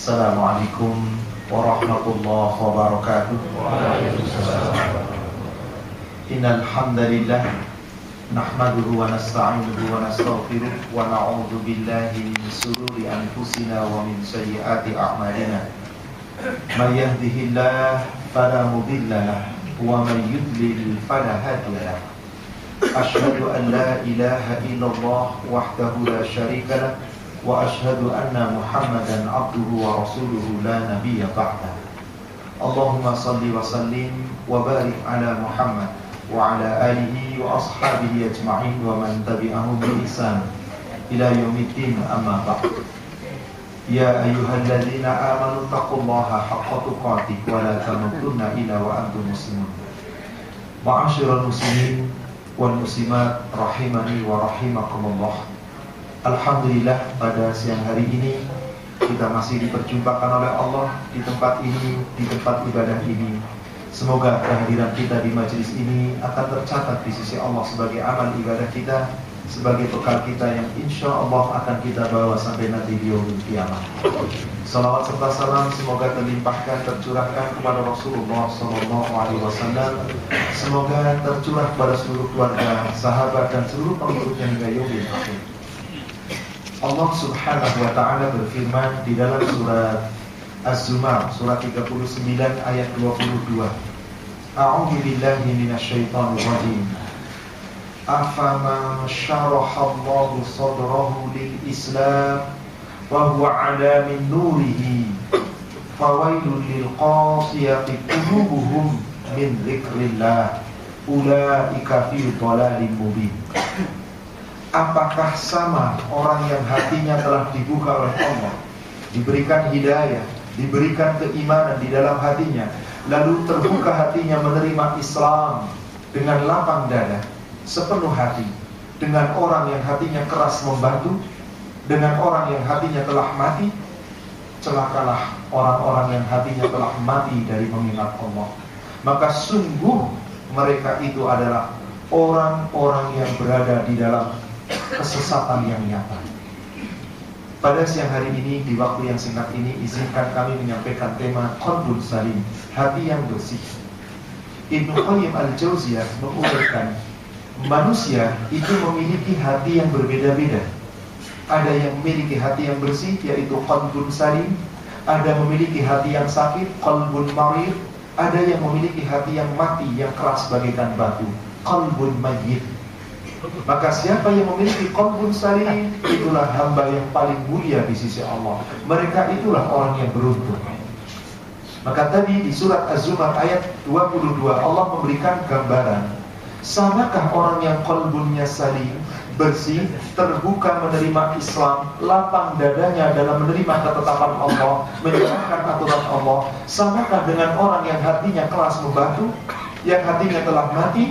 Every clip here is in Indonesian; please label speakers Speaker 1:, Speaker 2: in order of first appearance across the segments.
Speaker 1: Assalamualaikum warahmatullahi wabarakatuh. Innal hamdalillah nahmaduhu wa nasta'inuhu wa nastaghfiruh wa na'udzu billahi min shururi anfusina wa min sayyiati a'malina. May yahdihillahu fala mudilla lahu wa may yudlil fala hadiya lahu. Asyhadu an la ilaha illallah wahdahu la syarika lahu wa asyhadu anna Muhammadan abduhu wa rasuluhu la nabiyya ba'da. Allahumma salli wa sallim wa barik ala Muhammad wa ala alihi wa ashabihi ajma'in wa man tabi'ahum bi ihsan ila yaumiddin, amma ba'd. Ya ayyuhalladzina amanu taqullaha haqqa tuqatih wa la tamutunna illa wa antum muslimun. Ma'asyiral muslimin wal muslimat rahimani wa rahimakumullah. Alhamdulillah, pada siang hari ini kita masih diperjumpakan oleh Allah di tempat ini, di tempat ibadah ini. Semoga kehadiran kita di majelis ini akan tercatat di sisi Allah sebagai amal ibadah kita, sebagai bekal kita yang insya Allah akan kita bawa sampai nanti di yaumul qiyamah. Salawat serta salam semoga terlimpahkan, tercurahkan kepada Rasulullah SAW. Semoga tercurah kepada seluruh keluarga, sahabat dan seluruh pengikutnya hingga yaumil akhir. Allah Subhanahu wa ta'ala berfirman di dalam surat Az-Zumar, surat 39 ayat 22. A'udzu billahi minasyaitonir rajim. Afaman syaraha Allahu sadrahu lil Islam wa huwa 'ala min nurihi fawailul lil qasiyati qulubuhum min dzikrillah ulaika fi dhalalin mubin. Apakah sama orang yang hatinya telah dibuka oleh Allah, diberikan hidayah, diberikan keimanan di dalam hatinya, lalu terbuka hatinya menerima Islam dengan lapang dada, sepenuh hati, dengan orang yang hatinya keras membantu, dengan orang yang hatinya telah mati? Celakalah orang-orang yang hatinya telah mati dari mengingat Allah. Maka sungguh mereka itu adalah orang-orang yang berada di dalam kesesatan yang nyata. Pada siang hari ini, di waktu yang singkat ini, izinkan kami menyampaikan tema Qalbun Salim, hati yang bersih. Ibnu Qayyim al-Jauziyah menguraikan, manusia itu memiliki hati yang berbeda-beda. Ada yang memiliki hati yang bersih, yaitu Qalbun Salim. Ada memiliki hati yang sakit, Qalbun Marid. Ada yang memiliki hati yang mati, yang keras bagaikan batu, Qalbun Mayyit. Maka siapa yang memiliki qalbun salim, itulah hamba yang paling mulia di sisi Allah. Mereka itulah orang yang beruntung. Maka tadi di surat Az-Zumar ayat 22 Allah memberikan gambaran, samakah orang yang qalbunnya salim, bersih, terbuka menerima Islam, lapang dadanya dalam menerima ketetapan Allah, menjalankan aturan Allah, samakah dengan orang yang hatinya keras membantu, yang hatinya telah mati?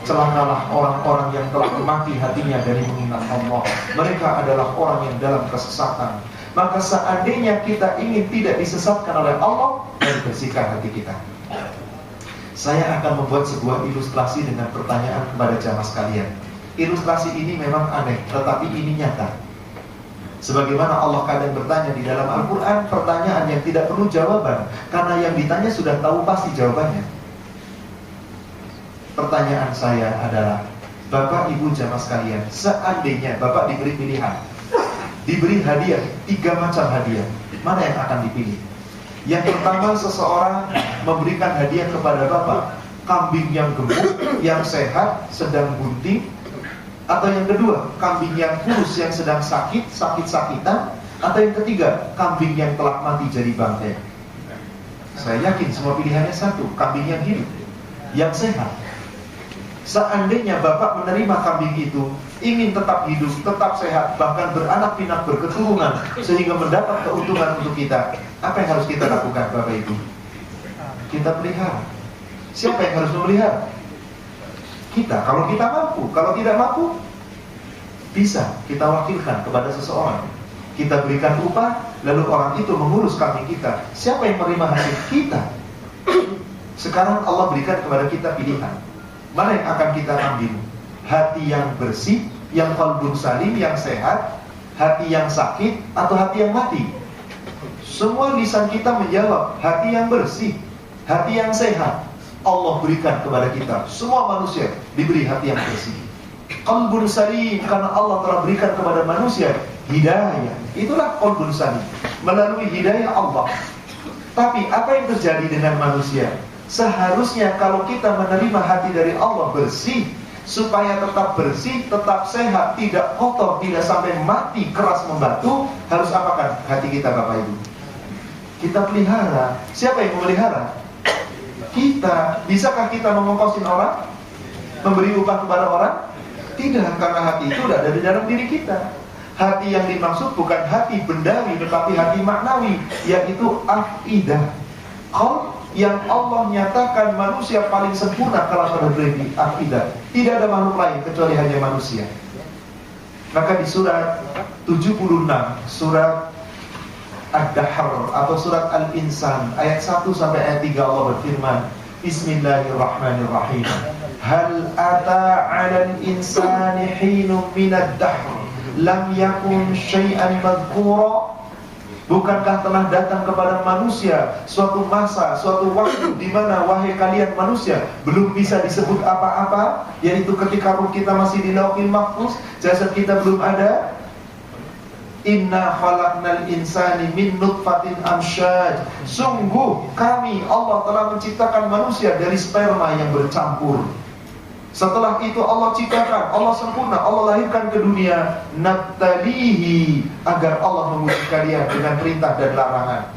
Speaker 1: Celakalah orang-orang yang telah mati hatinya dari mengingat Allah. Mereka adalah orang yang dalam kesesatan. Maka seandainya kita ingin tidak disesatkan oleh Allah, mari bersihkan hati kita. Saya akan membuat sebuah ilustrasi dengan pertanyaan kepada jamaah sekalian. Ilustrasi ini memang aneh, tetapi ini nyata. Sebagaimana Allah kadang bertanya di dalam Al-Quran, pertanyaan yang tidak perlu jawaban, karena yang ditanya sudah tahu pasti jawabannya. Pertanyaan saya adalah, Bapak Ibu jamaah sekalian, seandainya Bapak diberi pilihan, diberi hadiah, 3 macam hadiah, mana yang akan dipilih? Yang pertama, seseorang memberikan hadiah kepada Bapak kambing yang gemuk, yang sehat, sedang bunting. Atau yang kedua, kambing yang kurus, yang sedang sakit, sakit-sakitan. Atau yang ketiga, kambing yang telah mati jadi bangkai. Saya yakin semua pilihannya satu, kambing yang hidup, yang sehat. Seandainya Bapak menerima kambing itu, ingin tetap hidup, tetap sehat, bahkan beranak pinak, berketurunan, sehingga mendapat keuntungan untuk kita, apa yang harus kita lakukan Bapak Ibu? Kita pelihara. Siapa yang harus memelihara? Kita, kalau kita mampu. Kalau tidak mampu, bisa kita wakilkan kepada seseorang. Kita berikan upah, lalu orang itu mengurus kambing kita. Siapa yang menerima hasil? Kita. Sekarang Allah berikan kepada kita pilihan. Mana yang akan kita ambil? Hati yang bersih, yang qalbun salim, yang sehat, hati yang sakit, atau hati yang mati? Semua lisan kita menjawab, hati yang bersih, hati yang sehat Allah berikan kepada kita. Semua manusia diberi hati yang bersih, qalbun salim, karena Allah telah berikan kepada manusia hidayah. Itulah qalbun salim, melalui hidayah Allah. Tapi apa yang terjadi dengan manusia? Seharusnya kalau kita menerima hati dari Allah bersih, supaya tetap bersih, tetap sehat, tidak kotor, tidak sampai mati keras membatu, harus apakan hati kita, Bapak Ibu? Kita pelihara. Siapa yang memelihara? Kita. Bisakah kita mengongkosin orang? Memberi upah kepada orang? Tidak, karena hati itu sudah ada di dalam diri kita. Hati yang dimaksud bukan hati bendawi, tetapi hati maknawi, yaitu afidah, qalb, yang Allah nyatakan manusia paling sempurna kalau pada beri afidah. Tidak ada makhluk lain kecuali hanya manusia. Maka di surat 76, surat Ad-Dahr atau surat Al-Insan ayat 1 sampai ayat 3, Allah berfirman, Bismillahirrahmanirrahim. Hal ata 'alal insani hinun minad dahr lam yakun syai'an madhkura. Bukankah telah datang kepada manusia suatu masa, suatu waktu di mana wahai kalian manusia belum bisa disebut apa-apa, yaitu ketika ruh kita masih di Lauhil Mahfuz, jasad kita belum ada. Inna khalaqnal insani min nutfatin amsyaj. Sungguh kami, Allah telah menciptakan manusia dari sperma yang bercampur. Setelah itu Allah ciptakan, Allah sempurna, Allah lahirkan ke dunia, nabtalihi, agar Allah menguji kalian dengan perintah dan larangan.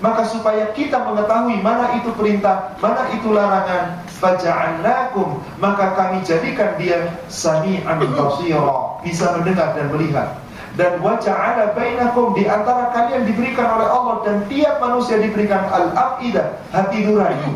Speaker 1: Maka supaya kita mengetahui mana itu perintah, mana itu larangan, faja'alnakum, maka kami jadikan dia sami'an basira, bisa mendengar dan melihat. Dan waja'ala bainakum, di antara kalian diberikan oleh Allah, dan tiap manusia diberikan al-afidah, hati nurani.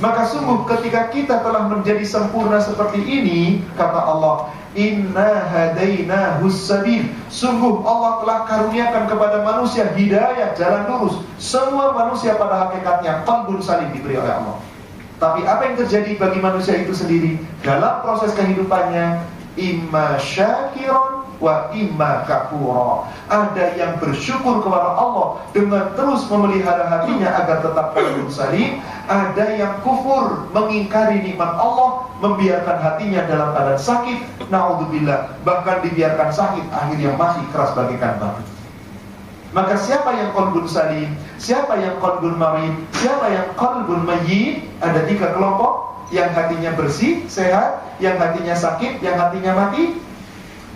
Speaker 1: Maka sungguh ketika kita telah menjadi sempurna seperti ini, kata Allah, inna hadainahus sabil, sungguh Allah telah karuniakan kepada manusia hidayah, jalan lurus. Semua manusia pada hakikatnya qalbun salim diberi oleh Allah. Tapi apa yang terjadi bagi manusia itu sendiri dalam proses kehidupannya? Imma syakiron wa imma kafura. Ada yang bersyukur kepada Allah dengan terus memelihara hatinya agar tetap qalbun salim. Ada yang kufur, mengingkari nikmat Allah, membiarkan hatinya dalam keadaan sakit, naudzubillah, bahkan dibiarkan sakit, akhirnya masih keras bagaikan batu. Maka siapa yang qalbun salim, siapa yang qalbun marid, siapa yang qalbun mayyit? Ada 3 kelompok. Yang hatinya bersih, sehat, yang hatinya sakit, yang hatinya mati.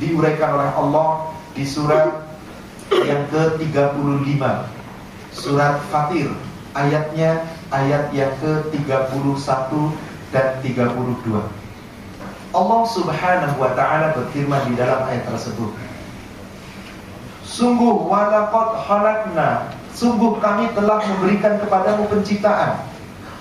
Speaker 1: Diuraikan oleh Allah di surat yang ke-35, surat Fatir, ayatnya ayat yang ke-31 dan 32. Allah Subhanahu wa ta'ala berfirman di dalam ayat tersebut, sungguh walaqad khalaqna, sungguh kami telah memberikan kepadamu penciptaan.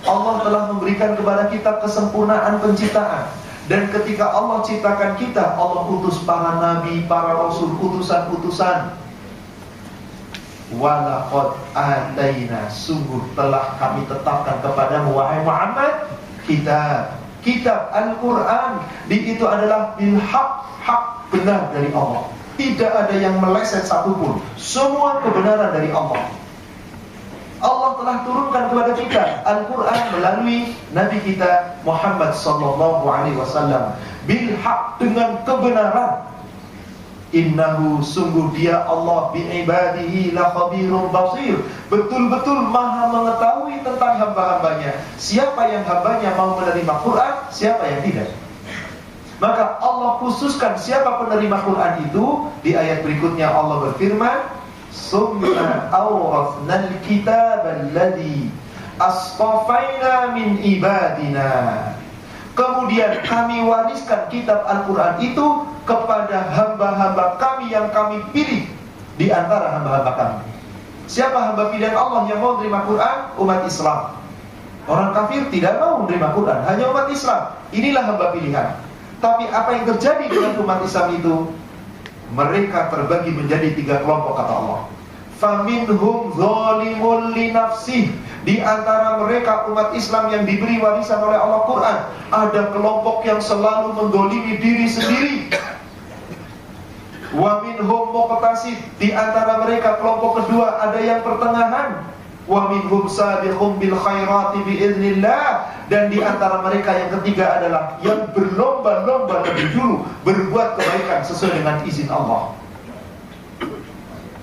Speaker 1: Allah telah memberikan kepada kita kesempurnaan penciptaan. Dan ketika Allah ciptakan kita, Allah utus para nabi, para rasul, utusan-utusan. Walaqad ataina, sungguh telah kami tetapkan kepadamu wahai Muhammad kitab Al-Quran. Itu adalah bilhaq, hak, benar dari Allah. Tidak ada yang meleset satupun. Semua kebenaran dari Allah. Allah telah turunkan kepada kita Al-Quran melalui Nabi kita Muhammad sallallahu alaihi wasallam bilhaq, dengan kebenaran. Innahu, sungguh dia Allah, bi'ibadihi la khabirun basir, betul-betul maha mengetahui tentang hamba-hambanya. Siapa yang hambanya mau menerima Quran, siapa yang tidak. Maka Allah khususkan siapa penerima Quran itu. Di ayat berikutnya Allah berfirman, summa awrathnal kitaba alladhi asqafaina min ibadina. Kemudian kami wariskan kitab Al-Quran itu kepada hamba-hamba kami yang kami pilih di antara hamba-hamba kami. Siapa hamba pilihan Allah yang mau menerima Quran? Umat Islam. Orang kafir tidak mau menerima Quran, hanya umat Islam. Inilah hamba pilihan. Tapi apa yang terjadi dengan umat Islam itu? Mereka terbagi menjadi 3 kelompok, kata Allah. Faminhum zalimun li nafsih. Di antara mereka umat Islam yang diberi warisan oleh Allah Quran, ada kelompok yang selalu mendolimi diri sendiri. Wa minhum muqtasid. Di antara mereka kelompok kedua ada yang pertengahan. Wa minhum sabiqun bil khairati biiznillah, dan di antara mereka yang ketiga adalah yang berlomba-lomba lebih dulu berbuat kebaikan sesuai dengan izin Allah.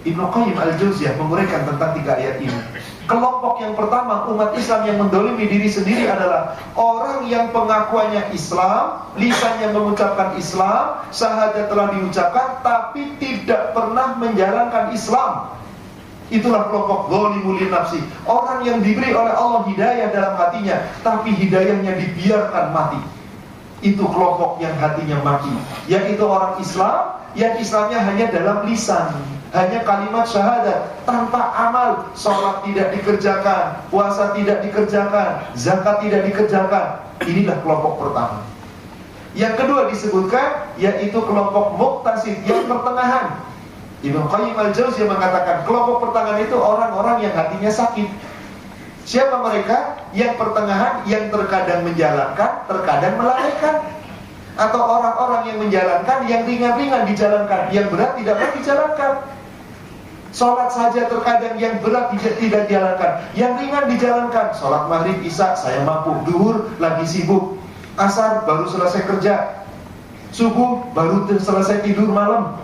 Speaker 1: Ibnu Qayyim al-Jauziyah menguraikan tentang 3 ayat ini. Kelompok yang pertama, umat Islam yang mendolimi diri sendiri adalah orang yang pengakuannya Islam, lisannya mengucapkan Islam, syahadat telah diucapkan, tapi tidak pernah menjalankan Islam. Itulah kelompok zalimul nafsi. Orang yang diberi oleh Allah hidayah dalam hatinya, tapi hidayahnya dibiarkan mati. Itu kelompok yang hatinya mati. Yaitu orang Islam yang Islamnya hanya dalam lisan, hanya kalimat syahadat, tanpa amal. Sholat tidak dikerjakan, puasa tidak dikerjakan, zakat tidak dikerjakan. Inilah kelompok pertama. Yang kedua disebutkan, yaitu kelompok muqtasid, yang pertengahan. Ibnu Qayyim al-Jauziyah mengatakan kelompok pertengahan itu orang-orang yang hatinya sakit. Siapa mereka? Yang pertengahan, yang terkadang menjalankan, terkadang melalaikan. Atau orang-orang yang menjalankan, yang ringan-ringan dijalankan, yang berat tidak pernah dijalankan. Sholat saja terkadang yang berat tidak dijalankan, yang ringan dijalankan. Sholat maghrib, isya saya mampu, duhur lagi sibuk, asar baru selesai kerja, subuh baru selesai tidur malam.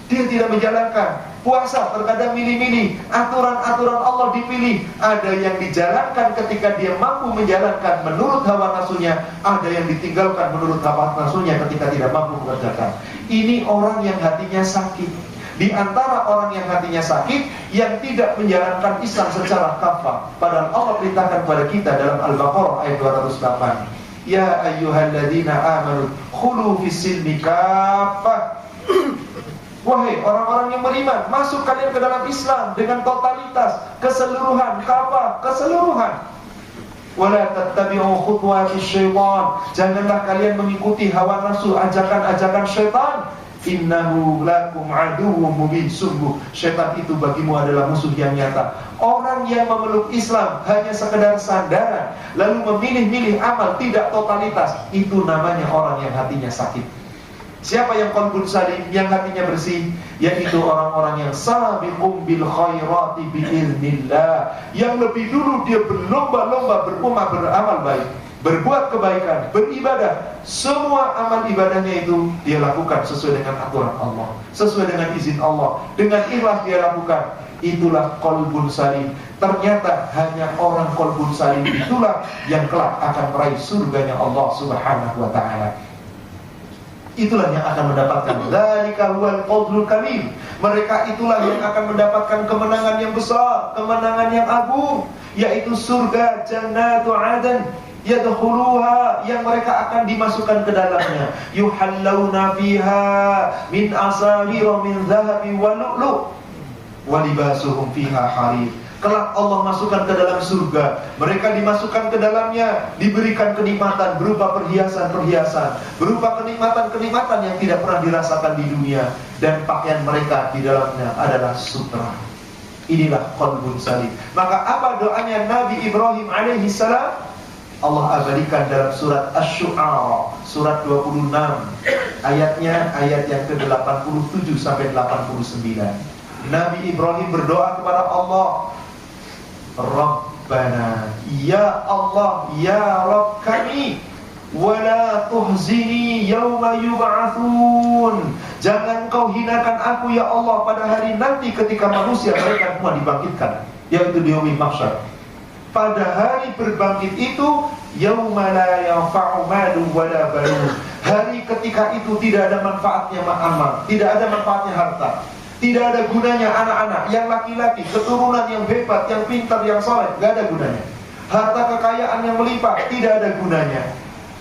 Speaker 1: Dia tidak menjalankan. Puasa terkadang milih-milih, aturan-aturan Allah dipilih. Ada yang dijalankan ketika dia mampu menjalankan menurut hawa nafsunya, ada yang ditinggalkan menurut hawa nafsunya ketika tidak mampu mengerjakan. Ini orang yang hatinya sakit. Di antara orang yang hatinya sakit, yang tidak menjalankan Islam secara kafah. Padahal Allah perintahkan kepada kita dalam Al-Baqarah ayat 208. Ya ayyuhalladzina amanu khulu fis-silmi kaffah. Wahai orang-orang yang beriman, masuk kalian ke dalam Islam dengan totalitas, keseluruhan, kafah, keseluruhan. Wala tattabi'u khutuwatis syaitan. Janganlah kalian mengikuti hawa nafsu, ajakan-ajakan syaitan. Innahu lakum aduwwum mubin. Sungguh syaitan itu bagimu adalah musuh yang nyata. Orang yang memeluk Islam hanya sekedar sandaran, lalu memilih-milih amal tidak totalitas, itu namanya orang yang hatinya sakit. Siapa yang qalbun salim, yang hatinya bersih? Yaitu orang-orang yang sabiqum bil khairati biiznillah, yang lebih dulu dia berlomba-lomba beramal baik, berbuat kebaikan, beribadah. Semua amal ibadahnya itu dia lakukan sesuai dengan aturan Allah, sesuai dengan izin Allah, dengan ikhlas dia lakukan. Itulah qalbun salim. Ternyata hanya orang qalbun salim itulah yang kelak akan meraih surganya Allah Subhanahu wa ta'ala. Itulah yang akan mendapatkan dzalika huwal fadlul kabir. Mereka itulah yang akan mendapatkan kemenangan yang besar, kemenangan yang agung, yaitu surga jannatu adan yadkhuluha, yang mereka akan dimasukkan ke dalamnya. Yuhallawna fiha min asawir min dhahabi wa lu'lu' wa libasuhum fiha harir. Kelak Allah masukkan ke dalam surga, mereka dimasukkan ke dalamnya, diberikan kenikmatan berupa perhiasan-perhiasan, berupa kenikmatan-kenikmatan yang tidak pernah dirasakan di dunia, dan pakaian mereka di dalamnya adalah sutra. Inilah qalbun salim. Maka apa doanya Nabi Ibrahim alaihi salam? Allah abadikan dalam surat Asy-Syu'ara, surat 26, ayatnya ayat yang ke-87 sampai 89. Nabi Ibrahim berdoa kepada Allah, Rabbana, ya Allah, ya Rabb kami, wala tuhzini yawma yub'atsun. Jangan kau hinakan aku ya Allah pada hari nanti ketika manusia mereka semua dibangkitkan, yaitu di yaumil mahsyar. Pada hari berbangkit itu, yauma la yanfa'u malun wala banun. Hari ketika itu tidak ada manfaatnya amal, tidak ada manfaatnya harta, tidak ada gunanya anak-anak yang laki-laki, keturunan yang hebat, yang pintar, yang soleh, gak ada gunanya. Harta kekayaan yang melimpah, tidak ada gunanya.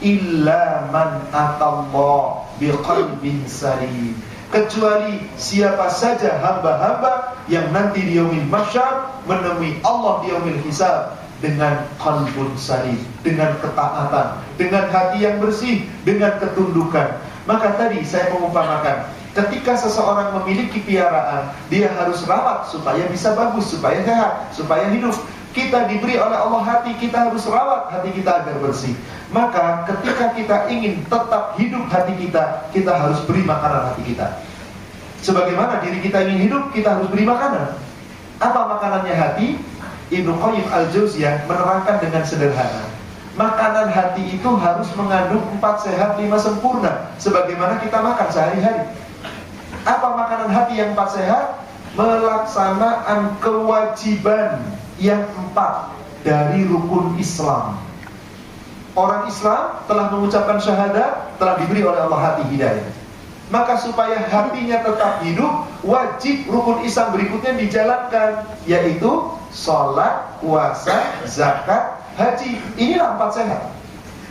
Speaker 1: Illa man atallah biqalbin salim. Kecuali siapa saja hamba-hamba yang nanti di yaumil mahsyar menemui Allah di yaumil hisab dengan qalbun salim, dengan ketaatan, dengan hati yang bersih, dengan ketundukan. Maka tadi saya mengumpamakan, ketika seseorang memiliki piaraan, dia harus rawat supaya bisa bagus, supaya sehat, supaya hidup. Kita diberi oleh Allah hati, kita harus rawat hati kita agar bersih. Maka ketika kita ingin tetap hidup hati kita, kita harus beri makanan hati kita. Sebagaimana diri kita ingin hidup, kita harus beri makanan. Apa makanannya hati? Ibnu Qayyim al-Jauziyah menerangkan dengan sederhana. Makanan hati itu harus mengandung 4 sehat 5 sempurna, sebagaimana kita makan sehari-hari. Apa makanan hati yang 4 sehat? Melaksanaan kewajiban yang 4 dari rukun Islam. Orang Islam telah mengucapkan syahadat, telah diberi oleh Allah hati hidayah. Maka supaya hatinya tetap hidup, wajib rukun Islam berikutnya dijalankan, yaitu sholat, puasa, zakat, haji. Inilah 4 sehat.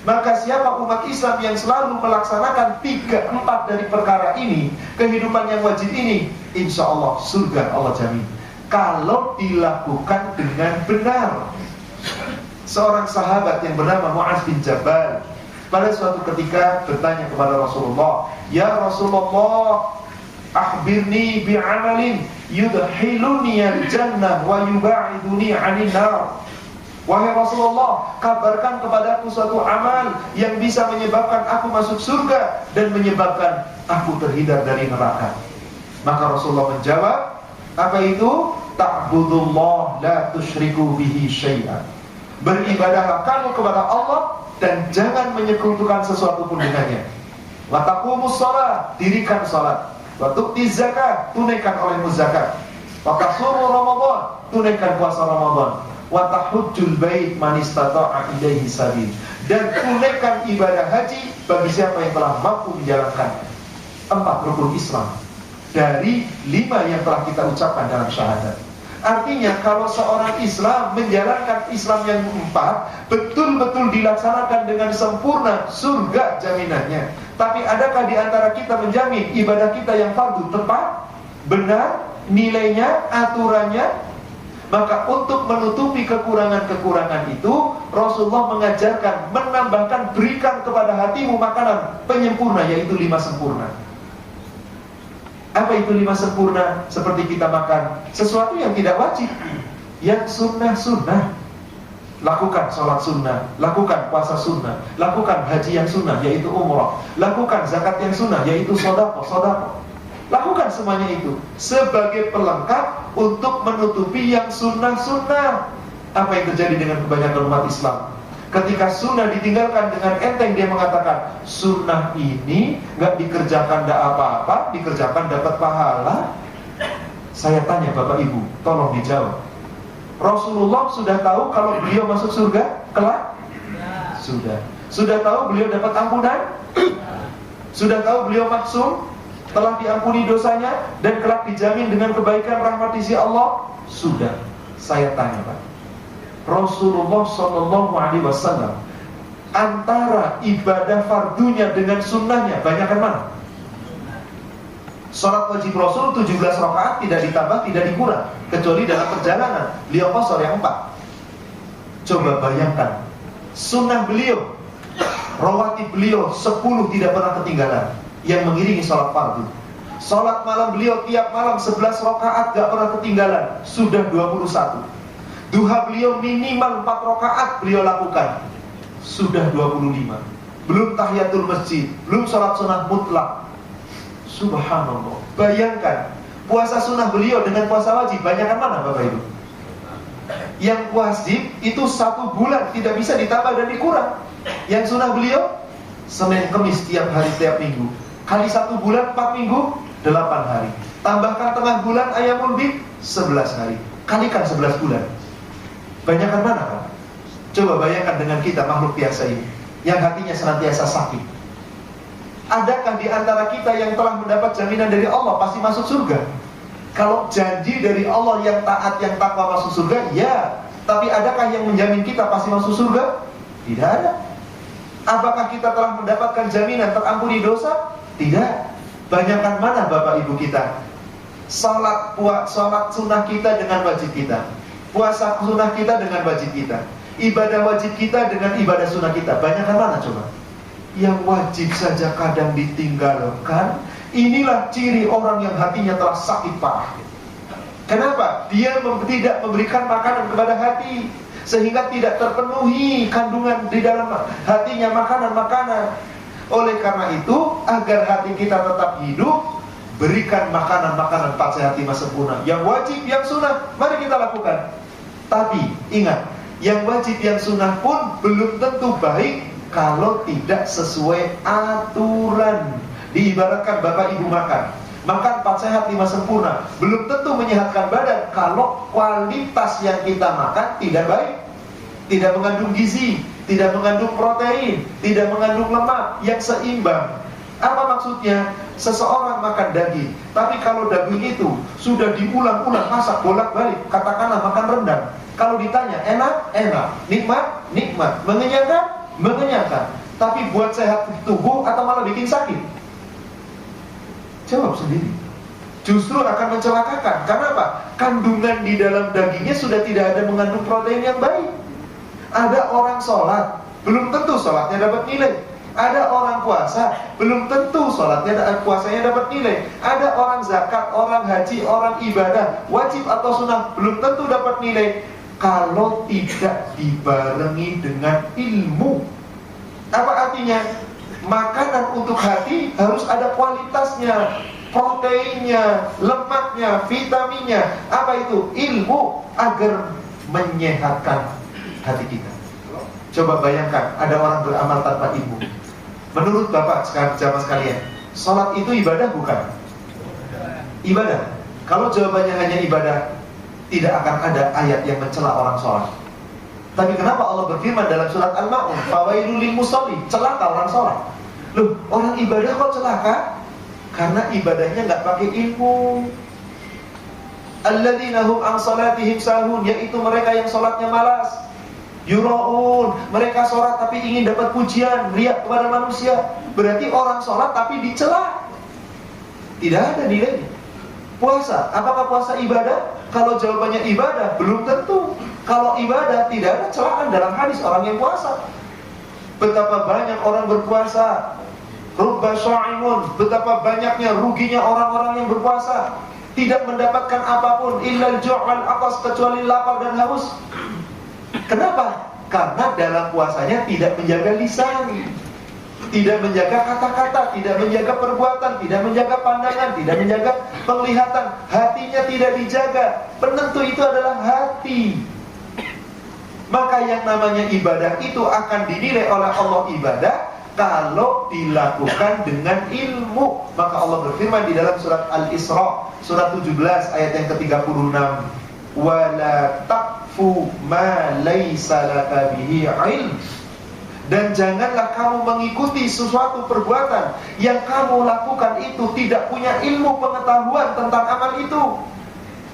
Speaker 1: Maka siapa umat Islam yang selalu melaksanakan 3-4 dari perkara ini, kehidupan yang wajib ini, insya Allah surga Allah jamin. Kalau dilakukan dengan benar. Seorang sahabat yang bernama Mu'adz bin Jabal pada suatu ketika bertanya kepada Rasulullah, "Ya Rasulullah, akhbirni bi'amalin yudhiluni al-jannah wa yuba'iduni 'anil nar." Wahai Rasulullah, kabarkan kepadaku suatu amal yang bisa menyebabkan aku masuk surga dan menyebabkan aku terhindar dari neraka. Maka Rasulullah menjawab, apa itu? Ta'budullah la tusyriku bihi syai'an. Beribadahlah kamu kepada Allah dan jangan menyekutukan sesuatu pun dengannya. Wa taqumus shalah, dirikan salat. Wa tu'tiz zakat, tunaikan olehmu zakat. Wa tasumu Ramadan, tunaikan puasa Ramadan. Wa tahujjul bait man istata'a ilaihi sabil, dan tunaikan ibadah haji bagi siapa yang telah mampu menjalankan 4 rukun Islam dari 5 yang telah kita ucapkan dalam syahadat. Artinya kalau seorang Islam menjalankan Islam yang 4 betul-betul dilaksanakan dengan sempurna, surga jaminannya. Tapi adakah di antara kita menjamin ibadah kita yang fardu tepat, benar, nilainya, aturannya? Maka untuk menutupi kekurangan-kekurangan itu, Rasulullah mengajarkan, menambahkan, berikan kepada hatimu makanan penyempurna, yaitu 5 sempurna. Apa itu 5 sempurna? Seperti kita makan sesuatu yang tidak wajib, yang sunnah-sunnah. Lakukan sholat sunnah, lakukan puasa sunnah, lakukan haji yang sunnah, yaitu umrah, lakukan zakat yang sunnah, yaitu sedekah. Lakukan semuanya itu sebagai pelengkap untuk menutupi yang sunnah-sunnah. Apa yang terjadi dengan kebanyakan umat Islam? Ketika sunnah ditinggalkan dengan enteng, dia mengatakan sunnah ini gak dikerjakan gak apa-apa, dikerjakan dapat pahala. Saya tanya Bapak Ibu, tolong dijawab. Rasulullah sudah tahu kalau beliau masuk surga kelak? Sudah. Sudah tahu beliau dapat ampunan? Sudah tahu beliau maksum, telah diampuni dosanya dan kelak dijamin dengan kebaikan rahmat sisi Allah? Sudah. Saya tanya Pak, Rasulullah SAW antara ibadah fardunya dengan sunnahnya banyakkan mana? Salat wajib Rasul 17 rakaat, tidak ditambah, tidak dikurang, kecuali dalam perjalanan. Beliau qashar yang 4. Coba bayangkan, sunnah beliau, rawatib beliau 10 tidak pernah ketinggalan yang mengiringi sholat fardu. Sholat malam beliau tiap malam 11 rakaat gak pernah ketinggalan, sudah 21. Duha beliau minimal 4 rakaat beliau lakukan, sudah 25. Belum tahiyatul masjid, belum sholat sunnah mutlak. Subhanallah. Bayangkan, puasa sunnah beliau dengan puasa wajib banyakkan mana Bapak Ibu? Yang wajib itu 1 bulan, tidak bisa ditambah dan dikurang. Yang sunnah beliau Senin Kemis tiap hari tiap minggu, kali 1 bulan 4 minggu 8 hari. Tambahkan tengah bulan Ayyamul Bid 11 hari. Kalikan 11 bulan. Banyakkan mana Pak? Coba bayangkan dengan kita makhluk biasa ini yang hatinya senantiasa sakit. Adakah di antara kita yang telah mendapat jaminan dari Allah pasti masuk surga? Kalau janji dari Allah yang taat, yang takwa masuk surga, ya. Tapi adakah yang menjamin kita pasti masuk surga? Tidak ada. Apakah kita telah mendapatkan jaminan terampuni dosa? Tidak. Banyakkan mana Bapak Ibu kita? Salat sunnah kita dengan wajib kita, puasa sunnah kita dengan wajib kita, ibadah wajib kita dengan ibadah sunnah kita. Banyakkan mana coba? Yang wajib saja kadang ditinggalkan. Inilah ciri orang yang hatinya telah sakit parah. Kenapa? Dia tidak memberikan makanan kepada hati, sehingga tidak terpenuhi kandungan di dalam hatinya makanan-makanan. Oleh karena itu, agar hati kita tetap hidup, berikan makanan-makanan Pak Sehat 5 sempurna. Yang wajib, yang sunnah, mari kita lakukan. Tapi ingat, yang wajib, yang sunnah pun belum tentu baik kalau tidak sesuai aturan. Diibaratkan Bapak Ibu makan 4 sehat 5 sempurna, belum tentu menyehatkan badan kalau kualitas yang kita makan tidak baik, tidak mengandung gizi, tidak mengandung protein, tidak mengandung lemak yang seimbang. Apa maksudnya? Seseorang makan daging, tapi kalau daging itu sudah diulang-ulang masak bolak-balik, katakanlah makan rendang, kalau ditanya enak, enak, nikmat, nikmat, mengenyangkan, mengenyangkan, tapi buat sehat tubuh atau malah bikin sakit? Jawab sendiri. Justru akan mencelakakan. Karena apa? Kandungan di dalam dagingnya sudah tidak ada mengandung protein yang baik. Ada orang sholat, belum tentu sholatnya dapat nilai. Ada orang puasa, belum tentu puasanya dapat nilai. Ada orang zakat, orang haji, orang ibadah, wajib atau sunnah, belum tentu dapat nilai kalau tidak dibarengi dengan ilmu. Apa artinya? Makanan untuk hati harus ada kualitasnya, proteinnya, lemaknya, vitaminnya. Apa itu? Ilmu agar menyehatkan hati kita. Coba bayangkan, ada orang beramal tanpa ilmu. Menurut Bapak jamaah sekalian, sholat itu ibadah bukan? Ibadah. Kalau jawabannya hanya ibadah, tidak akan ada ayat yang mencela orang sholat. Tapi kenapa Allah berfirman dalam surat Al-Ma'un, fawailul lil musalli, celaka orang sholat. Loh, orang ibadah kok celaka? Karena ibadahnya nggak pakai ilmu. Alladzina hum an salatihim sahun, yaitu mereka yang sholatnya malas. Yura'un, mereka sholat tapi ingin dapat pujian, riak kepada manusia. Berarti orang sholat tapi dicela. Tidak ada nilainya. Puasa, apakah puasa ibadah? Kalau jawabannya ibadah, belum tentu. Kalau ibadah, tidak ada celaan dalam hadis orang yang puasa. Betapa banyak orang berpuasa, rubba sha'imun, betapa banyaknya ruginya orang-orang yang berpuasa, tidak mendapatkan apapun illal ju' wal atas, kecuali lapar dan haus. Kenapa? Karena dalam puasanya tidak menjaga lisan, tidak menjaga kata-kata, tidak menjaga perbuatan, tidak menjaga pandangan, tidak menjaga penglihatan. Hatinya tidak dijaga. Penentu itu adalah hati. Maka yang namanya ibadah itu akan dinilai oleh Allah ibadah kalau dilakukan dengan ilmu. Maka Allah berfirman di dalam surat Al-Isra, surat 17 ayat yang ke-36, wala taqfu ma laysa laka bihi ilm. Dan janganlah kamu mengikuti sesuatu perbuatan yang kamu lakukan itu tidak punya ilmu pengetahuan tentang amal itu.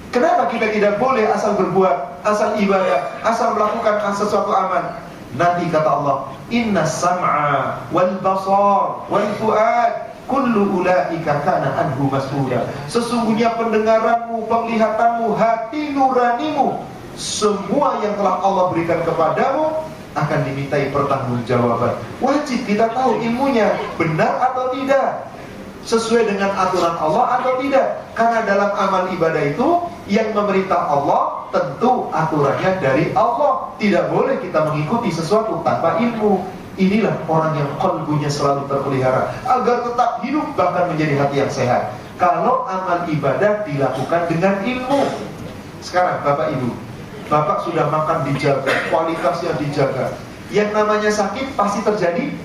Speaker 1: Kenapa kita tidak boleh asal berbuat, asal ibadah, asal melakukan sesuatu amal? Nanti kata Allah, inna sam'a wal basar wal fuad kullu ulaika kana anhu mas'ula. Sesungguhnya pendengaranmu, penglihatanmu, hati nuranimu, semua yang telah Allah berikan kepadamu akan dimintai pertanggungjawaban. Wajib kita tahu ilmunya benar atau tidak, sesuai dengan aturan Allah atau tidak. Karena dalam amal ibadah itu yang memerintah Allah tentu aturannya dari Allah. Tidak boleh kita mengikuti sesuatu tanpa ilmu. Inilah orang yang qalbunya selalu terpelihara agar tetap hidup bahkan menjadi hati yang sehat. Kalau amal ibadah dilakukan dengan ilmu. Sekarang Bapak Ibu, Bapak sudah makan dijaga, kualitasnya dijaga. Yang namanya sakit pasti terjadi.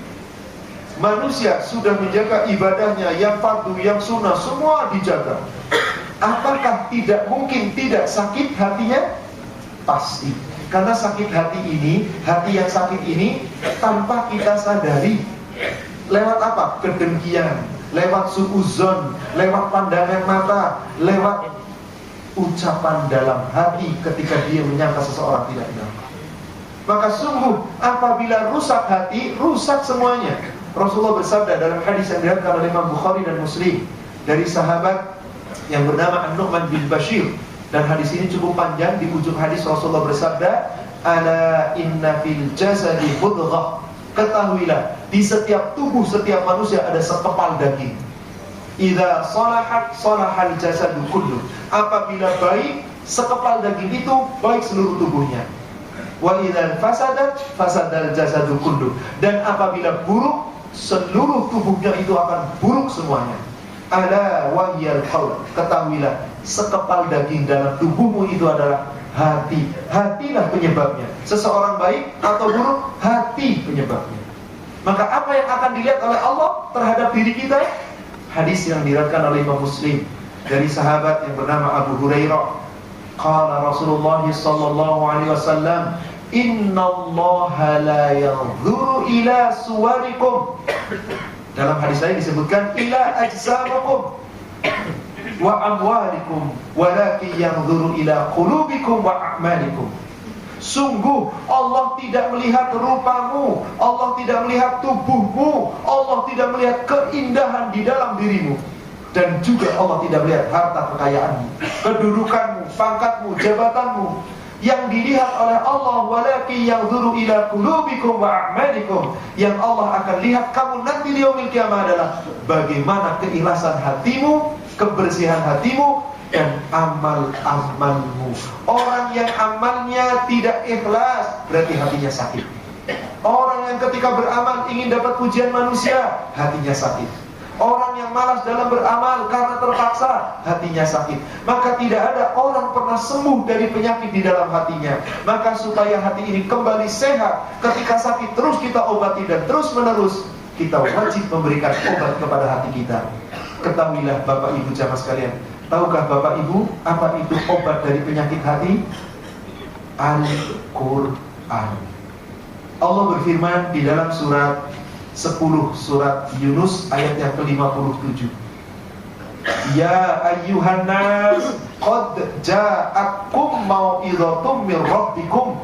Speaker 1: Manusia sudah menjaga ibadahnya, yang fardu, yang sunnah, semua dijaga. Apakah tidak mungkin tidak sakit hatinya? Pasti. Karena sakit hati ini, hati yang sakit ini tanpa kita sadari. Lewat apa? Kedengkian, lewat suuzon, lewat pandangan mata, lewat ucapan dalam hati ketika dia menyangka seseorang tidak benar. Maka sungguh apabila rusak hati, rusak semuanya. Rasulullah bersabda dalam hadis yang diriwayatkan oleh Imam Bukhari dan Muslim dari sahabat yang bernama An-Nu'man bin Bashir, dan hadis ini cukup panjang. Di ujung hadis Rasulullah bersabda, ala inna fil jasadi mudghah, ketahuilah di setiap tubuh setiap manusia ada sekepal daging. Idza salahat salahal jasadu kullu, apabila baik sekepal daging itu baik seluruh tubuhnya. Wa idza fasadat fasadal jasadu kullu, dan apabila buruk seluruh tubuhnya itu akan buruk semuanya. ala wahyal qalb, ketahuilah sekepal daging dalam tubuhmu itu adalah hati. Hatilah penyebabnya. Seseorang baik atau buruk, hati penyebabnya. Maka apa yang akan dilihat oleh Allah terhadap diri kita? Hadis yang diriwayatkan oleh Imam Muslim dari sahabat yang bernama Abu Hurairah. Qala Rasulullah sallallahu alaihi wasallam, "Innallaha la yanzuru ila suwarikum." Dalam hadis lain disebutkan ila ajsamakum wa amwalikum, walakin yanzuru ila qulubikum wa a'malikum. Sungguh Allah tidak melihat rupamu, Allah tidak melihat tubuhmu, Allah tidak melihat keindahan di dalam dirimu, dan juga Allah tidak melihat harta kekayaanmu, kedudukanmu, pangkatmu, jabatanmu. Yang dilihat oleh Allah, walakin yanzuru ila qulubikum wa a'malikum. Yang Allah akan lihat kamu nanti di yaumil qiyamah adalah bagaimana keikhlasan hatimu, kebersihan hatimu, dan amal-amalmu. Orang yang amalnya tidak ikhlas berarti hatinya sakit. Orang yang ketika beramal ingin dapat pujian manusia, hatinya sakit. Orang yang malas dalam beramal karena terpaksa, hatinya sakit. Maka tidak ada orang pernah sembuh dari penyakit di dalam hatinya. Maka supaya hati ini kembali sehat, ketika sakit terus kita obati dan terus menerus, kita wajib memberikan obat kepada hati kita. Ketahuilah Bapak Ibu jamaah sekalian, tahukah Bapak Ibu apa itu obat dari penyakit hati? Al-Quran. Allah berfirman di dalam surat 10 surat Yunus ayat yang ke-57. Ya ayyuhan nas qad ja'akum mau'izatum mir rabbikum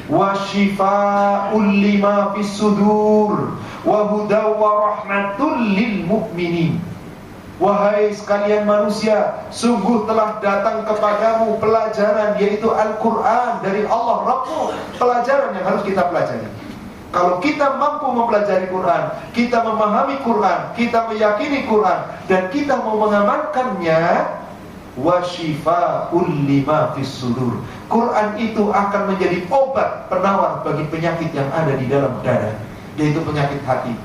Speaker 1: wa shifaa'un lima fis sudur wa hudaw wa rahmatul lil mu'minin. Wahai sekalian manusia, sungguh telah datang kepadamu pelajaran, yaitu Al-Quran dari Allah Rabbmu. Pelajaran yang harus kita pelajari. Kalau kita mampu mempelajari Quran, kita memahami Quran, kita meyakini Quran, dan kita mau mengamalkannya, wa shifaa'ul lima fis sudur. Quran itu akan menjadi obat penawar bagi penyakit yang ada di dalam dada, yaitu penyakit hati.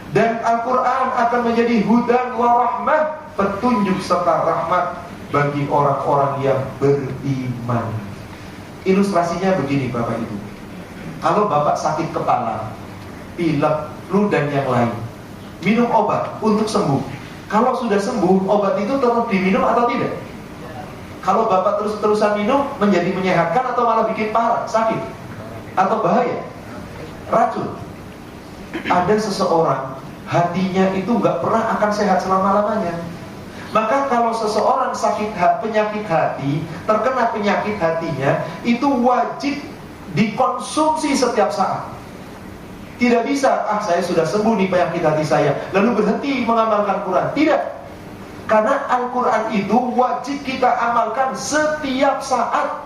Speaker 1: Dan Al-Quran akan menjadi hudan wa rahmat, petunjuk serta rahmat bagi orang-orang yang beriman. Ilustrasinya begini Bapak Ibu. Kalau Bapak sakit kepala, pilek, flu dan yang lain, minum obat untuk sembuh. Kalau sudah sembuh, obat itu tetap diminum atau tidak? Kalau Bapak terus-terusan minum, menjadi menyehatkan atau malah bikin parah, sakit? Atau bahaya? Racun. Ada seseorang, hatinya itu gak pernah akan sehat selama-lamanya. Maka kalau seseorang sakit penyakit hati, terkena penyakit hatinya, itu wajib dikonsumsi setiap saat. Tidak bisa, saya sudah sembuh nih penyakit hati saya, lalu berhenti mengamalkan Quran. Tidak. Karena Al-Quran itu wajib kita amalkan setiap saat.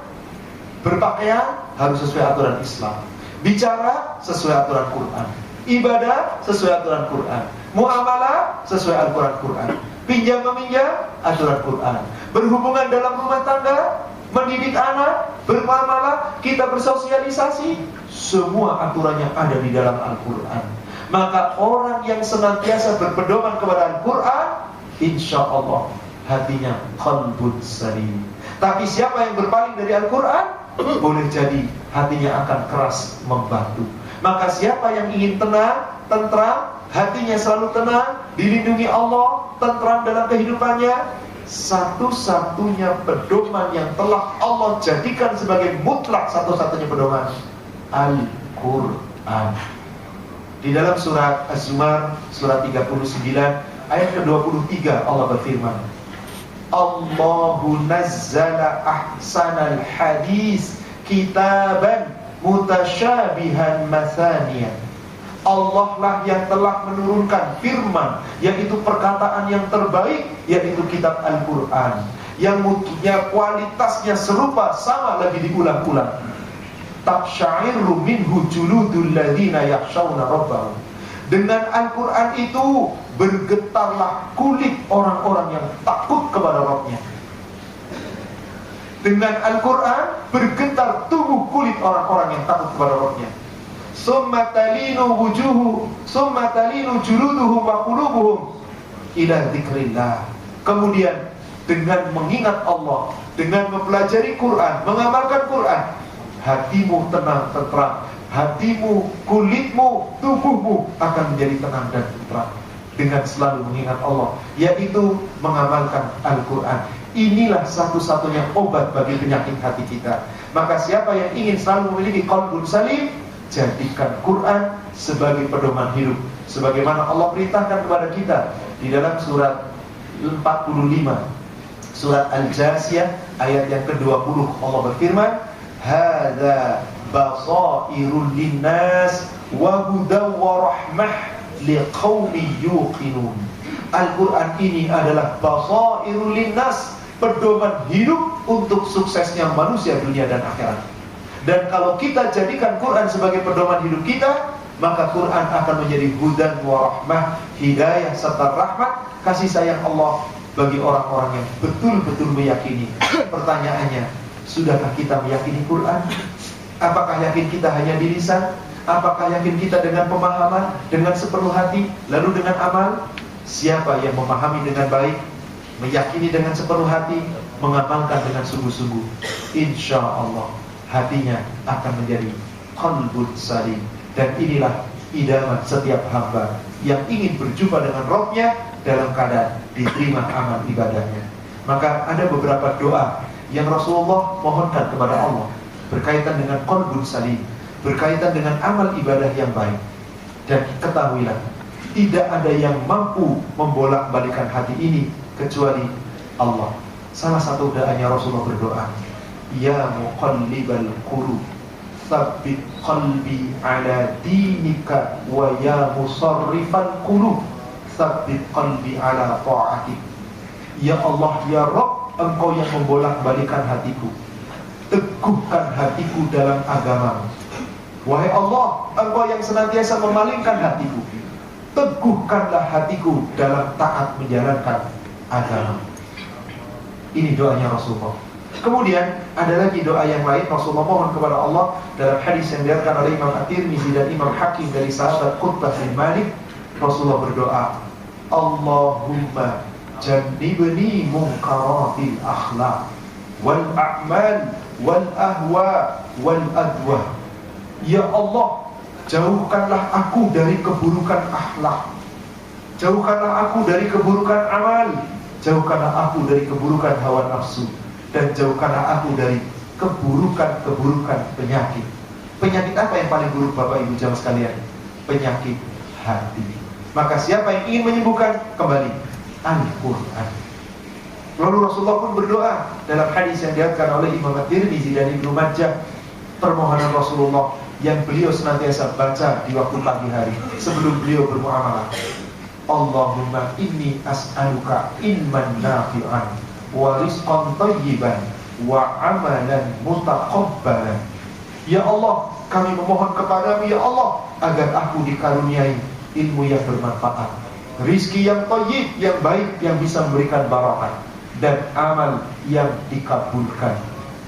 Speaker 1: Berpakaian harus sesuai aturan Islam, bicara sesuai aturan Quran, ibadah sesuai aturan Quran, muamalah sesuai aturan Quran, pinjam meminjam aturan Quran, berhubungan dalam rumah tangga, mendidik anak, bermuamalah, kita bersosialisasi, semua aturannya ada di dalam Al-Quran. Maka orang yang senantiasa berpedoman kepada Al-Quran, insya Allah hatinya qalbun salim. Tapi siapa yang berpaling dari Al-Quran, boleh jadi hatinya akan keras membatu. Maka siapa yang ingin tenang, tentram, hatinya selalu tenang, dilindungi Allah, tentram dalam kehidupannya, satu-satunya pedoman yang telah Allah jadikan sebagai mutlak, satu-satunya pedoman, Al-Quran. Di dalam surat Az-Zumar, surat 39 ayat ke-23, Allah berfirman, Allahu nazzala ahsanal hadis kitaban mutasyabihan mathaniyan. Allah lah yang telah menurunkan firman, yaitu perkataan yang terbaik, yaitu kitab Al-Quran, yang mutunya kualitasnya serupa, sama lagi diulang-ulang. Taqsha'iru minhu juludul ladzina yakhshawna rabbahum. Dengan Al-Quran itu bergetarlah kulit orang-orang yang takut kepada Rabbnya. Dengan Al-Quran bergetar tubuh kulit orang-orang yang takut kepada Rabbnya. Summa talinu juluduhum wa qulubuhum ila dzikrillah. kemudian dengan mengingat Allah, dengan mempelajari Quran, mengamalkan Quran, hatimu tenang, tentram. Hatimu, kulitmu, tubuhmu akan menjadi tenang dan tentram dengan selalu mengingat Allah, yaitu mengamalkan Al-Quran. Inilah satu-satunya obat bagi penyakit hati kita. Maka siapa yang ingin selalu memiliki qalbun salim, jadikan Quran sebagai pedoman hidup, sebagaimana Allah perintahkan kepada kita di dalam surat 45, surat Al-Jasiyah ayat yang ke-20. Allah berfirman, hadza basairul linnas wa hudaw wa rahmah liqaumin yuqinun. Al-Quran ini adalah basairul linnas, pedoman hidup untuk suksesnya manusia dunia dan akhirat. Dan kalau kita jadikan Quran sebagai pedoman hidup kita, maka Quran akan menjadi hudan wa rahmah, hidayah serta rahmat, kasih sayang Allah bagi orang-orang yang betul-betul meyakini. Pertanyaannya, sudahkah kita meyakini Quran? Apakah yakin kita hanya di lisan? Apakah yakin kita dengan pemahaman, dengan sepenuh hati, lalu dengan amal? Siapa yang memahami dengan baik, meyakini dengan sepenuh hati, mengamalkan dengan sungguh-sungguh, insya Allah hatinya akan menjadi qalbun salim. Dan inilah idaman setiap hamba yang ingin berjumpa dengan Rabbnya dalam keadaan diterima amal ibadahnya. Maka ada beberapa doa yang Rasulullah mohonkan kepada Allah berkaitan dengan qalbun salim, berkaitan dengan amal ibadah yang baik. Dan ketahuilah, tidak ada yang mampu membolak-balikan hati ini kecuali Allah. Salah satu doanya Rasulullah berdoa, ya muqallibal qulub, tsabbit qalbi ala dinika, wa ya musarrifal qulub, tsabbit qalbi ala ta'atik. Ya Allah, ya Rabb, Engkau yang membolak-balikan hatiku, teguhkan hatiku dalam agama. Wahai Allah, Engkau yang senantiasa memalingkan hatiku, teguhkanlah hatiku dalam taat menjalankan agama. Ini doanya Rasulullah. Kemudian ada lagi doa yang lain Rasulullah mohon kepada Allah dalam hadis yang diriwayatkan oleh Imam At-Tirmizi dan Imam Hakim dari sahabat Qutbah bin Malik. Rasulullah berdoa, Allahumma jannibni munkaratil akhlaq wal a'mal wal ahwa wal adwa. Ya Allah, jauhkanlah aku dari keburukan akhlak, jauhkanlah aku dari keburukan amal, jauhkanlah aku dari keburukan hawa nafsu, dan jauhkanlah aku dari keburukan-keburukan penyakit. Penyakit apa yang paling buruk Bapak Ibu jamaah sekalian? Penyakit hati. Maka siapa yang ingin menyembuhkan? Kembali Al-Quran. Lalu Rasulullah pun berdoa dalam hadis yang diriwayatkan oleh Imam At-Tirmizi dan Ibnu Majah, permohonan Rasulullah yang beliau senantiasa baca di waktu pagi hari sebelum beliau bermuamalah. Allahumma inni as'aluka ilman nafi'an wa rizqan thayyiban wa amalan mutaqabbalan. Ya Allah, kami memohon kepadamu ya Allah agar aku dikaruniai ilmu yang bermanfaat, rizki yang thayyib, yang baik, yang bisa memberikan barakah, dan amal yang dikabulkan.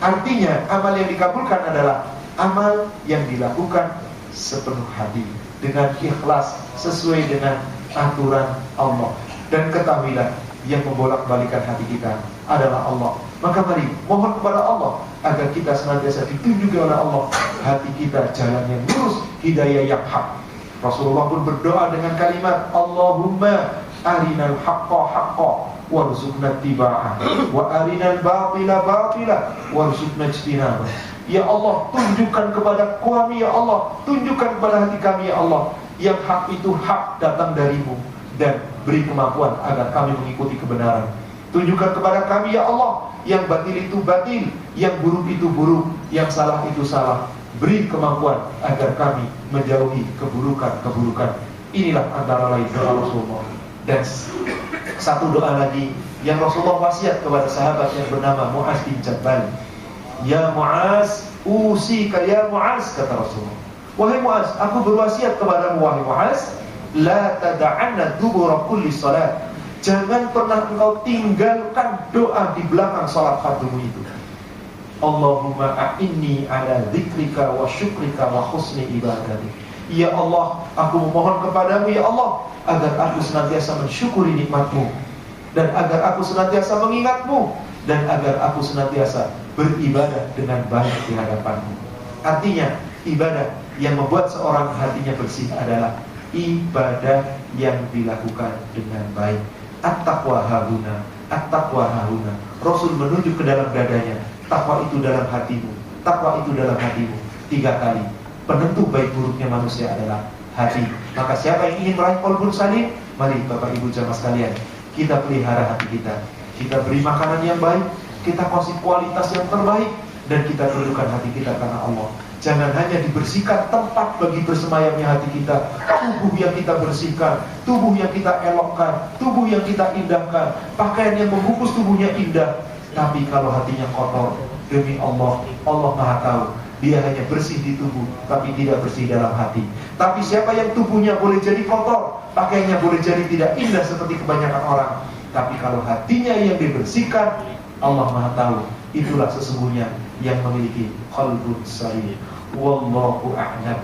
Speaker 1: Artinya amal yang dikabulkan adalah amal yang dilakukan sepenuh hati, dengan ikhlas, sesuai dengan aturan Allah. Dan ketahuilah, yang membolak-balikan hati kita adalah Allah. Maka mari mohon kepada Allah agar kita senantiasa ditunjuki oleh Allah hati kita jalan yang lurus, hidayah yang hak. Rasulullah pun berdoa dengan kalimat, Allahumma arinal haqqa haqqa warzuqna ittiba'ah wa arinal batila batila warzuqna ijtinabah. Ya Allah, tunjukkan kepada kami ya Allah, tunjukkan kepada hati kami ya Allah, yang hak itu hak datang darimu, dan beri kemampuan agar kami mengikuti kebenaran. Tunjukkan kepada kami ya Allah, yang batil itu batil, yang buruk itu buruk, yang salah itu salah. Beri kemampuan agar kami menjauhi keburukan-keburukan. Inilah antara lain doa Rasulullah. Dan satu doa lagi yang Rasulullah wasiat kepada sahabat yang bernama Mu'az bin Jabal. Ya Mu'az, usika ya Mu'az, kata Rasulullah. Wahai Mu'az, aku berwasiat kepadamu wahai Mu'az, la tada'anna dubura kulli salat. Jangan pernah engkau tinggalkan doa di belakang salat fardumu itu. Allahumma a'inni ala dzikrika wa syukrika wa husni ibadatik. Ya Allah, aku memohon kepadamu ya Allah agar aku senantiasa mensyukuri nikmatmu, dan agar aku senantiasa mengingatmu, dan agar aku senantiasa beribadah dengan baik di hadapanmu. Artinya, ibadah yang membuat seorang hatinya bersih adalah ibadah yang dilakukan dengan baik. At-taqwa hahuna, at-taqwa hahuna. Rasul menunjuk ke dalam dadanya, takwa itu dalam hatimu, takwa itu dalam hatimu. 3 kali. Penentu baik buruknya manusia adalah hati. Maka siapa yang ingin meraih qalbun salim, mari Bapak Ibu jamaah sekalian, kita pelihara hati kita. Kita beri makanan yang baik, kita kasih kualitas yang terbaik, dan kita perlukan hati kita karena Allah. Jangan hanya dibersihkan tempat bagi bersemayamnya hati kita, tubuh yang kita bersihkan, tubuh yang kita elokkan, tubuh yang kita indahkan, pakaian yang membungkus tubuhnya indah. Tapi kalau hatinya kotor, demi Allah, Allah Maha tahu, dia hanya bersih di tubuh, tapi tidak bersih dalam hati. Tapi siapa yang tubuhnya boleh jadi kotor, pakaiannya boleh jadi tidak indah seperti kebanyakan orang, tapi kalau hatinya yang dibersihkan, Allah Maha tahu, itulah sesungguhnya yang memiliki qalbun salim. Wallahu a'lam.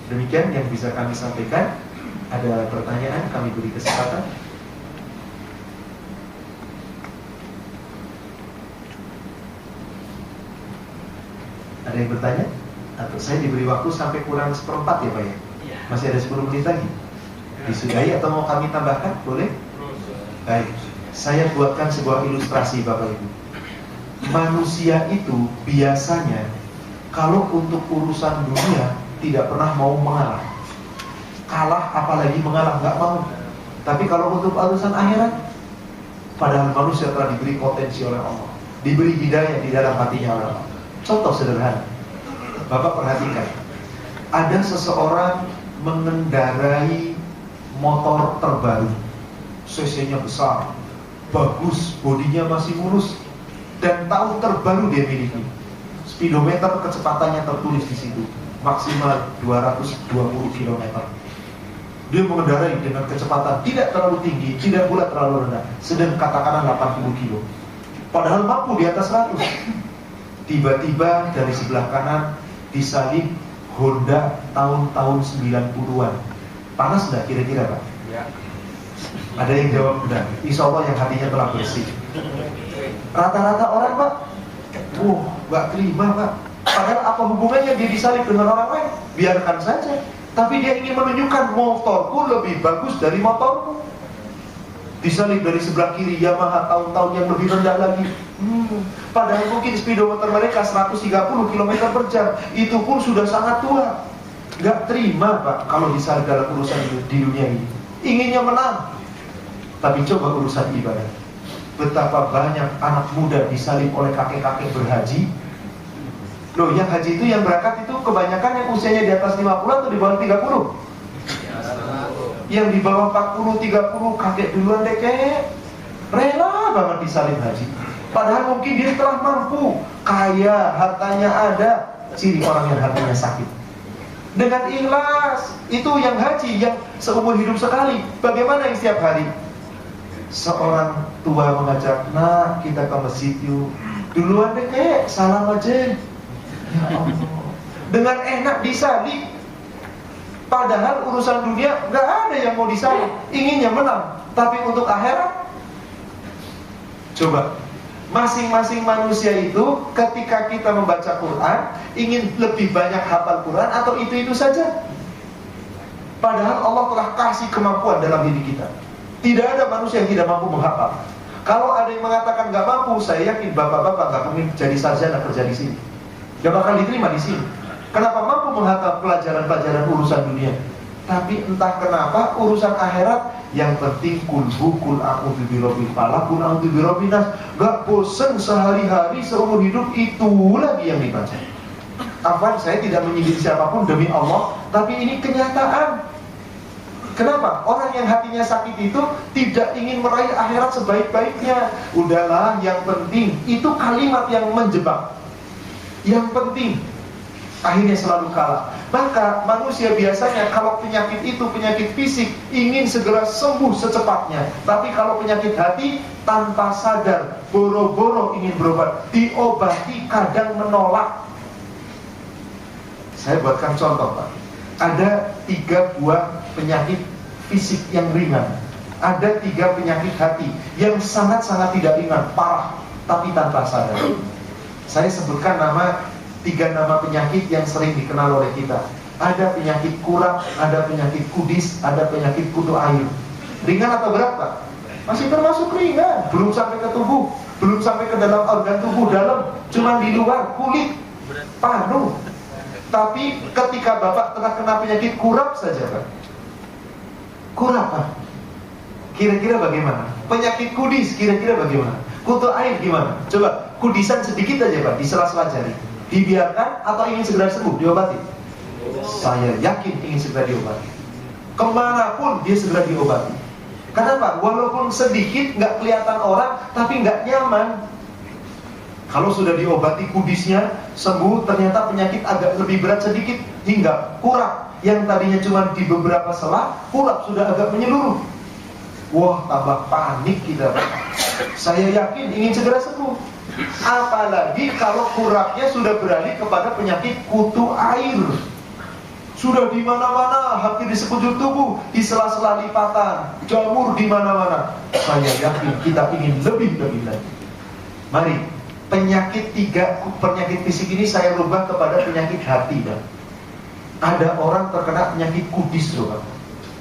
Speaker 1: Demikian yang bisa kami sampaikan. Ada pertanyaan, kami beri kesempatan. Ada yang bertanya? Atau saya diberi waktu sampai kurang 1/4 ya Pak ya? Masih ada 10 menit lagi. Disudahi atau mau kami tambahkan? Boleh? Baik. Saya buatkan sebuah ilustrasi Bapak Ibu. Manusia itu biasanya kalau untuk urusan dunia tidak pernah mau mengalah. Kalah apalagi mengalah, nggak mau. Tapi kalau untuk urusan akhirat, padahal manusia telah diberi potensi oleh Allah, diberi hidayah di dalam hatinya oleh Allah. Contoh sederhana, Bapak perhatikan, ada seseorang mengendarai motor terbaru, cc-nya besar, bagus, bodinya masih mulus, dan tahun terbaru dia miliki. Speedometer kecepatannya tertulis di situ, maksimal 220 km. Dia mengendarai dengan kecepatan tidak terlalu tinggi, tidak pula terlalu rendah, sedang katakanlah 80 km. Padahal mampu di atas 100. Tiba-tiba dari sebelah kanan disalib Honda tahun-tahun 90-an. Panas enggak kira-kira Pak? Ya. Ada yang jawab benar. Insya Allah yang hatinya telah bersih. Rata-rata orang Pak, nggak terima Pak. Padahal apa hubungannya dia disalib dengan orang lain? Biarkan saja. Tapi dia ingin menunjukkan motorku lebih bagus dari motorku. Disalib dari sebelah kiri Yamaha tahun-tahun yang lebih rendah lagi. Padahal mungkin speedometer mereka 130 km per jam. Itu pun sudah sangat tua. Nggak terima Pak kalau disalib dalam urusan di dunia ini. Inginnya menang. Tapi coba urusan ibadah. Betapa banyak anak muda disalib oleh kakek-kakek berhaji. Loh, yang haji itu yang berangkat itu kebanyakan yang usianya di atas 50 atau di bawah 30? Yang di bawah 40, 30, kakek duluan deh kek. Rela banget disalib haji. Padahal mungkin dia telah mampu, kaya, hartanya ada. Ciri orang yang hartanya sakit. Dengan ikhlas, itu yang haji, yang seumur hidup sekali. Bagaimana yang setiap hari? Seorang tua mengajak, nah kita ke masjid yuk. Duluan deh kek, salam aja. Ya Allah. Dengan enak disalib. Padahal urusan dunia nggak ada yang mau disalib, inginnya menang. Tapi untuk akhirat, coba masing-masing manusia itu ketika kita membaca Quran ingin lebih banyak hafal Quran atau itu saja. Padahal Allah telah kasih kemampuan dalam diri kita. Tidak ada manusia yang tidak mampu menghafal. Kalau ada yang mengatakan nggak mampu, saya yakin bapak-bapak nggak mungkin jadi sarjana kerja di sini. Gak bakal diterima di sini. Kenapa mampu menghafal pelajaran-pelajaran urusan dunia? Tapi entah kenapa urusan akhirat yang penting kul a'udzu birabbil falaq, kul a'udzu birabbin nas. Gak bosan sehari-hari seumur hidup itu lagi yang dibaca. Afwan, saya tidak menyindir siapapun demi Allah, tapi ini kenyataan. Kenapa? Orang yang hatinya sakit itu tidak ingin meraih akhirat sebaik-baiknya. Udahlah, yang penting itu kalimat yang menjebak. Yang penting akhirnya selalu kalah. Maka manusia biasanya kalau penyakit itu penyakit fisik ingin segera sembuh secepatnya. Tapi kalau penyakit hati tanpa sadar, boro-boro ingin berobat, diobati kadang menolak. Saya buatkan contoh Pak. Ada 3 buah penyakit fisik yang ringan. ada 3 penyakit hati yang sangat-sangat tidak ringan, parah, tapi tanpa sadar. Saya sebutkan 3 nama penyakit yang sering dikenal oleh kita. Ada penyakit kurap, ada penyakit kudis, ada penyakit kutu air. Ringan atau berat, Pak? Masih termasuk ringan, belum sampai ke tubuh, belum sampai ke dalam organ tubuh dalam, cuma di luar, kulit, panu. Tapi ketika Bapak telah kena penyakit kurap saja, Pak, kurap, Pak, kira-kira bagaimana? Penyakit kudis, kira-kira bagaimana? Kutu air gimana? Coba, kudisan sedikit aja, Pak, di sela-sela jari. Dibiarkan atau ingin segera sembuh, diobati? Saya yakin ingin segera diobati. Kemanapun dia segera diobati. Kenapa? Walaupun sedikit, nggak kelihatan orang, tapi nggak nyaman. Kalau sudah diobati kudisnya, sembuh, ternyata penyakit agak lebih berat sedikit, hingga kurap. Yang tadinya cuma di beberapa sela, kurap sudah agak menyeluruh. Wah, tambah panik kita. Saya yakin ingin segera sembuh. Apalagi kalau kurapnya sudah beralih kepada penyakit kutu air. Sudah di mana-mana, hampir di sekujur tubuh, di sela-sela lipatan, jamur di mana-mana. Saya yakin kita ingin lebih-lebih lagi. Mari, penyakit fisik ini saya rubah kepada penyakit hati, Pak. Ada orang terkena penyakit kudis, Pak.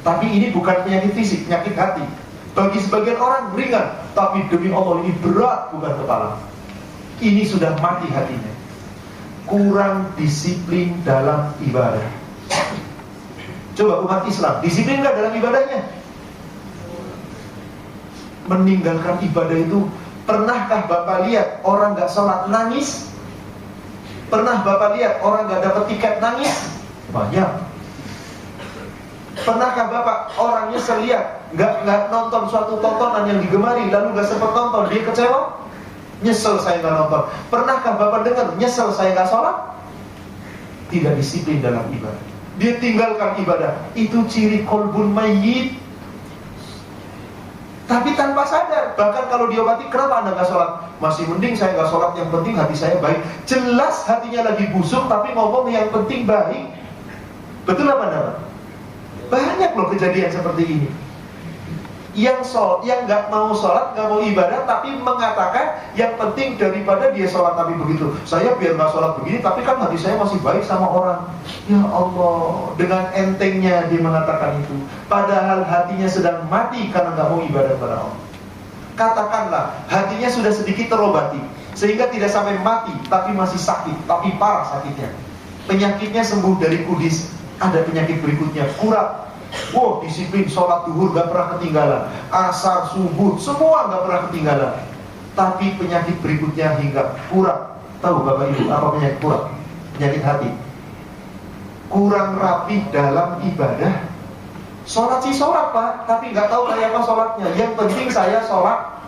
Speaker 1: Tapi ini bukan penyakit fisik, penyakit hati. Bagi sebagian orang ringan, tapi demi Allah ini berat, bukan kepala. Ini sudah mati hatinya. Kurang disiplin dalam ibadah. Coba umat Islam, disiplin nggak dalam ibadahnya? Meninggalkan ibadah itu. Pernahkah Bapak lihat orang nggak sholat nangis? Pernah Bapak lihat orang nggak dapat tiket nangis? Banyak. Pernahkah Bapak orang nyesel lihat nggak nonton suatu tontonan yang digemari, lalu nggak sempat nonton, dia kecewa? Nyesel saya nggak nonton. Pernahkah Bapak dengar nyesel saya nggak sholat? Tidak disiplin dalam ibadah. Dia tinggalkan ibadah. Itu ciri qalbun mayyit. Tapi tanpa sadar. Bahkan kalau diobati, kenapa Anda nggak sholat? Masih mending saya nggak sholat, yang penting hati saya baik. Jelas hatinya lagi busuk, tapi ngomong yang penting baik. Betul apa enggak? Banyak loh kejadian seperti ini. Yang nggak mau sholat, nggak mau ibadah, tapi mengatakan yang penting daripada dia sholat tapi begitu. Saya biar nggak sholat begini, tapi kan hati saya masih baik sama orang. Ya Allah, dengan entengnya dia mengatakan itu. Padahal hatinya sedang mati karena nggak mau ibadah kepada Allah. Katakanlah hatinya sudah sedikit terobati, sehingga tidak sampai mati, tapi masih sakit, tapi parah sakitnya. Penyakitnya sembuh dari kudis. Ada penyakit berikutnya, kurap. Wow, disiplin, sholat duhur gak pernah ketinggalan, asar, subuh, semua gak pernah ketinggalan. Tapi penyakit berikutnya hingga kurap. Tahu Bapak Ibu apa penyakit kurap? Penyakit hati. Kurang rapi dalam ibadah. Sholat sih sholat, Pak, tapi gak tahu kayak apa sholatnya. Yang penting saya sholat.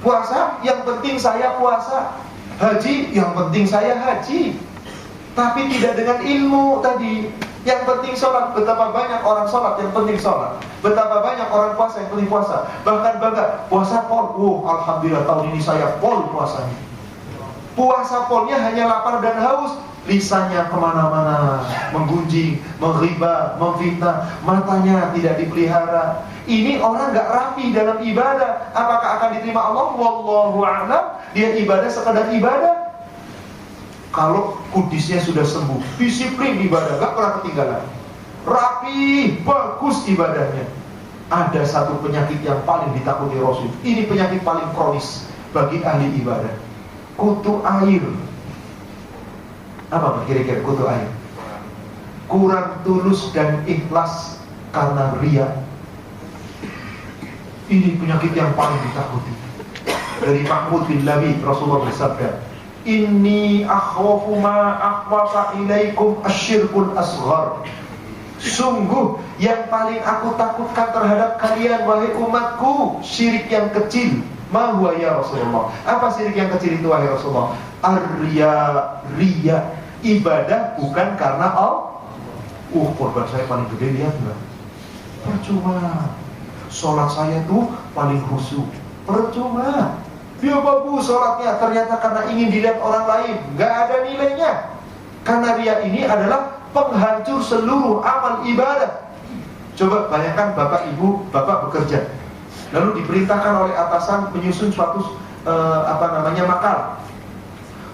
Speaker 1: Puasa, yang penting saya puasa. Haji, yang penting saya haji. Tapi tidak dengan ilmu tadi. Yang penting sholat, betapa banyak orang sholat yang penting sholat. Betapa banyak orang puasa yang penting puasa. Bahkan bangga, puasa pol. Alhamdulillah tahun ini saya pol puasanya. Puasa polnya hanya lapar dan haus. Lisannya kemana-mana, menggunjing, menghibah, memfitnah. Matanya tidak dipelihara. Ini orang gak rapi dalam ibadah. Apakah akan diterima Allah? Wallahu a'lam. Dia ibadah sekadar ibadah. Kalau kudisnya sudah sembuh, disiplin ibadah, gak pernah ketinggalan, rapi, bagus ibadahnya. Ada satu penyakit yang paling ditakuti Rasul. Ini penyakit paling kronis bagi ahli ibadah. Kutu air. Apa kira-kira kutu air? Kurang tulus dan ikhlas karena riya. Ini penyakit yang paling ditakuti. Dari Mahmud bin Labid, Rasulullah bersabda, Inni akhwafu ma akhwafa ilaikum asyirkul asghar. Sungguh yang paling aku takutkan terhadap kalian wahai umatku, syirik yang kecil. Ma huwa ya Rasulullah? Apa syirik yang kecil itu wahai Rasulullah? Riya. Ibadah bukan karena Allah. Korban saya paling gede, lihat enggak? Percuma. Sholat saya tuh paling khusyuk. Percuma. Dia bagus sholatnya, ternyata karena ingin dilihat orang lain, gak ada nilainya. Karena riya ini adalah penghancur seluruh amal ibadah. Coba bayangkan Bapak Ibu, Bapak bekerja, Lalu diperintahkan oleh atasan menyusun suatu makal.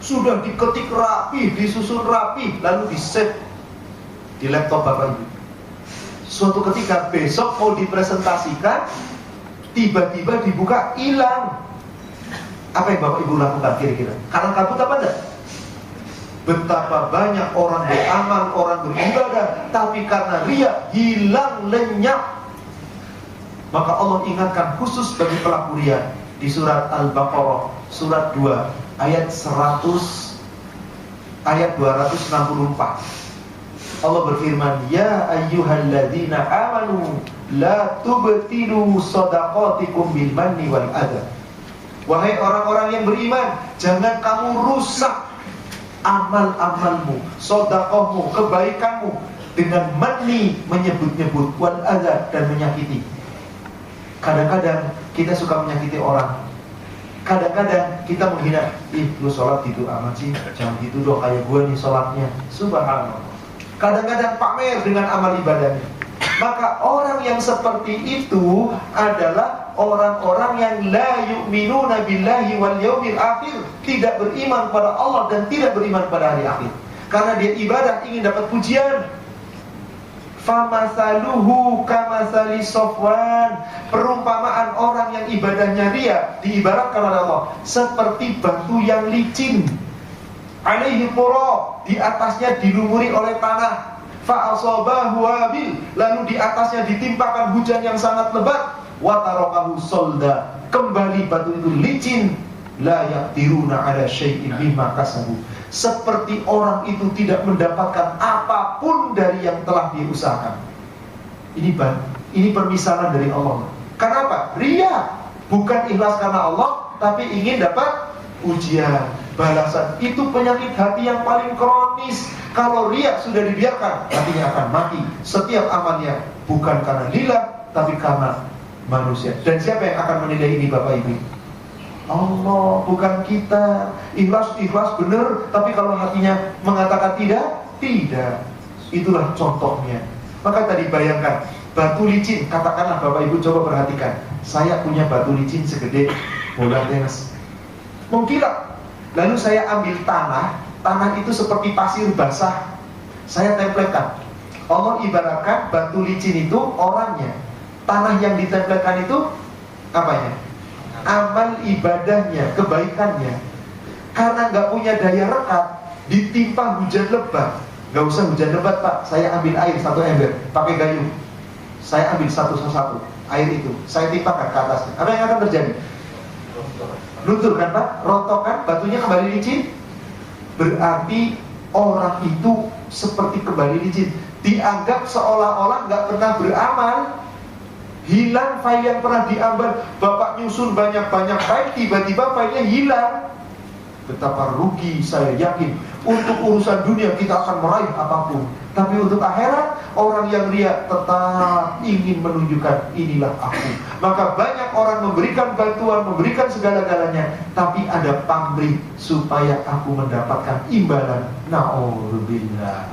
Speaker 1: Sudah diketik rapi, disusun rapi, lalu di-save di laptop Bapak Ibu. Suatu ketika besok mau dipresentasikan, tiba-tiba dibuka, hilang. Apa yang Bapak Ibu lakukan kira-kira? Karena kabut apa enggak? Betapa banyak orang beramal, orang beribadah, tapi karena riya hilang lenyap. Maka Allah ingatkan khusus bagi pelaku riya di surat Al-Baqarah surat 2 ayat 264. Allah berfirman, ya ayyuhalladzina amanu la tubtilu shadaqatikum bil manni wal adha. Wahai orang-orang yang beriman, jangan kamu rusak amal-amalmu, sedekahmu, kebaikanmu dengan manni, menyebut-nyebut, wal adha, dan menyakiti. Kadang-kadang kita suka menyakiti orang. Kadang-kadang kita menghina, lu sholat gitu amat sih, jangan gitu dong, kayak gue nih sholatnya. Subhanallah. Kadang-kadang pamer dengan amal ibadahnya. Maka orang yang seperti itu adalah orang-orang yang la yu'minuna billahi wal yaumil akhir, tidak beriman pada Allah dan tidak beriman pada hari akhir. Karena dia ibadah ingin dapat pujian. Famasaluhu kamasali Sofwan, perumpamaan orang yang ibadahnya riya diibaratkan oleh Allah seperti batu yang licin, alaihi qura, di atasnya dilumuri oleh tanah, fa'asabahu wabil, lalu di atasnya ditimpakan hujan yang sangat lebat, wa tarakahu solda, kembali batu itu licin, la yaqdiruna ala syai'in mimma kasabu, seperti orang itu tidak mendapatkan apapun dari yang telah dia usahakan. Ini permisalan dari Allah. Kenapa? Riya, bukan ikhlas karena Allah, tapi ingin dapat ujian, balasan. Itu penyakit hati yang paling kronis. Kalau riya sudah dibiarkan, hatinya akan mati. Setiap amalnya bukan karena lillah, tapi karena manusia. Dan siapa yang akan menilai ini, Bapak Ibu? Allah, bukan kita. Ikhlas benar, tapi kalau hatinya mengatakan tidak. Itulah contohnya. Maka tadi bayangkan, batu licin, katakanlah Bapak Ibu coba perhatikan, saya punya batu licin segede bola tenis, mengkilap. Lalu saya ambil tanah itu seperti pasir basah, saya tempelkan. Allah ibaratkan batu licin itu orangnya, tanah yang ditempelkan itu apanya? Amal ibadahnya, kebaikannya. Karena nggak punya daya rekat, ditimpa hujan lebat. Nggak usah hujan lebat Pak, saya ambil air satu ember pakai gayung, saya ambil satu air itu, saya timpakan ke atasnya. Apa yang akan terjadi? Luntur kan Pak, rontok kan, batunya kembali licin. Berarti orang itu seperti kembali licin, dianggap seolah-olah nggak pernah beramal. Hilang file yang pernah diambil. Bapak nyusun banyak-banyak file, tiba-tiba filenya hilang. Betapa rugi, saya yakin. Untuk urusan dunia kita akan meraih apapun, tapi untuk akhirat, orang yang riya tetap ingin menunjukkan inilah aku. Maka banyak orang memberikan bantuan, memberikan segala-galanya, tapi ada pamrih supaya aku mendapatkan imbalan. Na'udzubillah.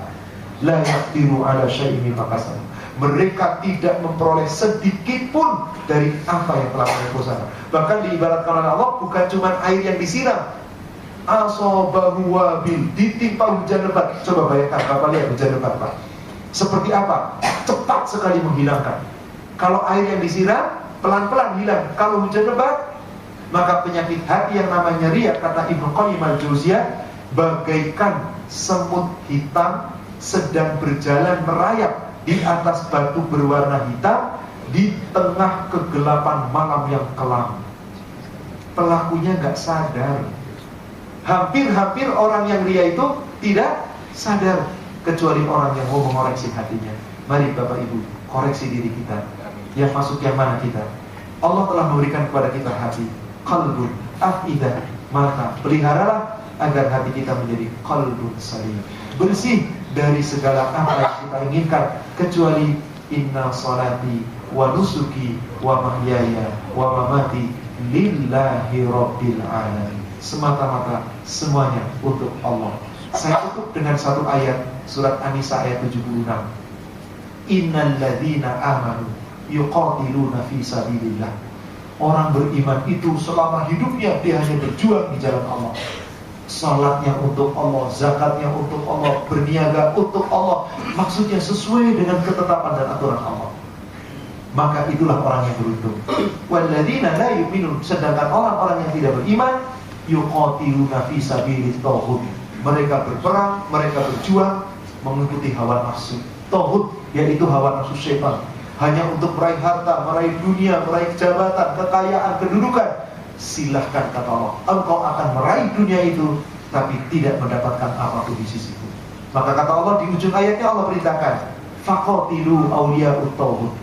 Speaker 1: La yaqdiru ala syai'in mimma kasabu. Mereka tidak memperoleh sedikit pun dari apa yang telah mereka usahakan. Bahkan diibaratkan oleh Allah bukan cuma air yang disiram, asobahu wabil, ditimpa hujan lebat. Coba bayangkan, Bapak lihat hujan lebat Pak, seperti apa? Cepat sekali menghilangkan. Kalau air yang disiram pelan-pelan hilang. Kalau hujan lebat, maka penyakit hati yang namanya riya, kata Ibnu Qayyim al-Jauziyah, bagaikan semut hitam sedang berjalan merayap di atas batu berwarna hitam di tengah kegelapan malam yang kelam. Pelakunya nggak sadar. Hampir-hampir orang yang riya itu tidak sadar, kecuali orang yang mau mengoreksi hatinya. Mari Bapak Ibu, koreksi diri kita. Yang masuk yang mana kita? Allah telah memberikan kepada kita hati, qalbun afidah, maka peliharalah agar hati kita menjadi qalbun salim, bersih dari segala apa yang kita inginkan, kecuali inna salati wa nusuki wa mahyaya wa mamati lillahi rabbil alamin. Semata-mata semuanya untuk Allah. Saya tutup dengan satu ayat surat An-Nisa ayat 76. Innal ladzina amanu yuqatiluna fi sabilillah Orang beriman itu selama hidupnya dia hanya berjuang di jalan Allah. Salatnya untuk Allah, zakatnya untuk Allah, berniaga untuk Allah, maksudnya sesuai dengan ketetapan dan aturan Allah. Maka itulah orang yang beruntung. Walladzina la yu'minun, sedangkan orang-orang yang tidak beriman, yuqatiluna fi sabilit taghut. Mereka berperang, mereka berjuang mengikuti hawa nafsu. Taghut yaitu hawa nafsu syaitan. Hanya untuk meraih harta, meraih dunia, meraih jabatan, kekayaan, kedudukan. Silahkan kata Allah, engkau akan meraih dunia itu, tapi tidak mendapatkan apapun di sisiku. Maka kata Allah di ujung ayatnya, Allah perintahkan, faqatilu awliya'ut taghut.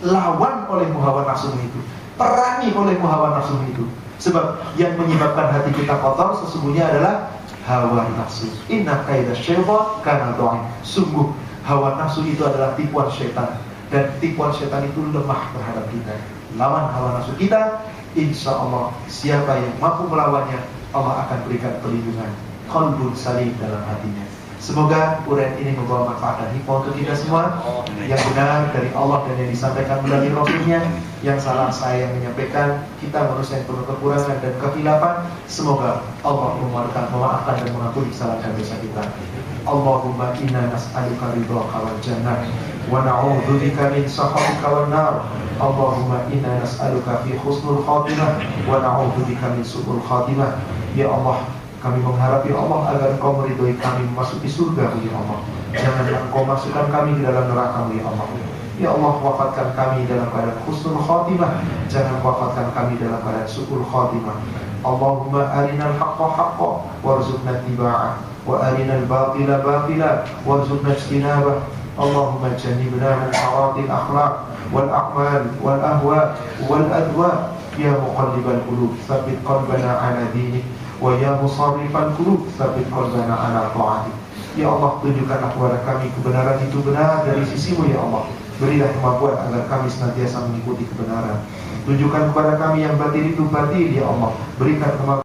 Speaker 1: Lawan oleh hawa nafsu itu, perangi oleh hawa nafsu itu. Sebab yang menyebabkan hati kita kotor sesungguhnya adalah hawa nafsu. Inna kaida syaitan kana dha'if. Sungguh hawa nafsu itu adalah tipuan syaitan, dan tipuan syaitan itu lemah terhadap kita. Lawan hawa nafsu kita, insya Allah siapa yang mampu melawannya, Allah akan berikan perlindungan, qalbun salim dalam hatinya. Semoga uraian ini membawa manfaat dan hikmah untuk kita semua. Yang benar dari Allah dan yang disampaikan melalui Rasulnya, yang salah saya yang menyampaikan. Kita manusia yang penuh kekurangan dan kekhilafan. Semoga Allah memaafkan dan mengampuni kesalahan dosa kita. Allahumma inna nas'aluka ridhaka wal jannah wa na'udzubika min sakhatika wan nar. Allahumma inna nas'aluka fi husnul khatimah wa na'udzubika min su'ul khatimah. Ya Allah, kami mengharap ya Allah agar Engkau meridhoi kami memasuki surga ya Allah. Jangan Engkau masukkan kami ke dalam neraka ya Allah. Ya Allah, wafatkan kami dalam keadaan husnul khatimah. Jangan wafatkan kami dalam keadaan su'ul khatimah. Allahumma arinal haqqa haqqa warzuqna ittiba'ah, wa arinal batila batila warzuqna ijtinabah. Allahumma jannibna munkaratil akhlaq wal a'mal wal ahwa wal adwa. Ya muqallibal qulub, tsabbit qalbana ala dinik. Wa ya musarrifal qulub, tsabbit qalbana ala ta'atik. Ya Allah, tunjukkanlah kepada kami kebenaran itu benar dari sisimu ya Allah. Berilah kemampuan agar kami senantiasa mengikuti kebenaran. Tunjukkan kepada kami yang batil itu batil ya Allah. Berikan kemampuan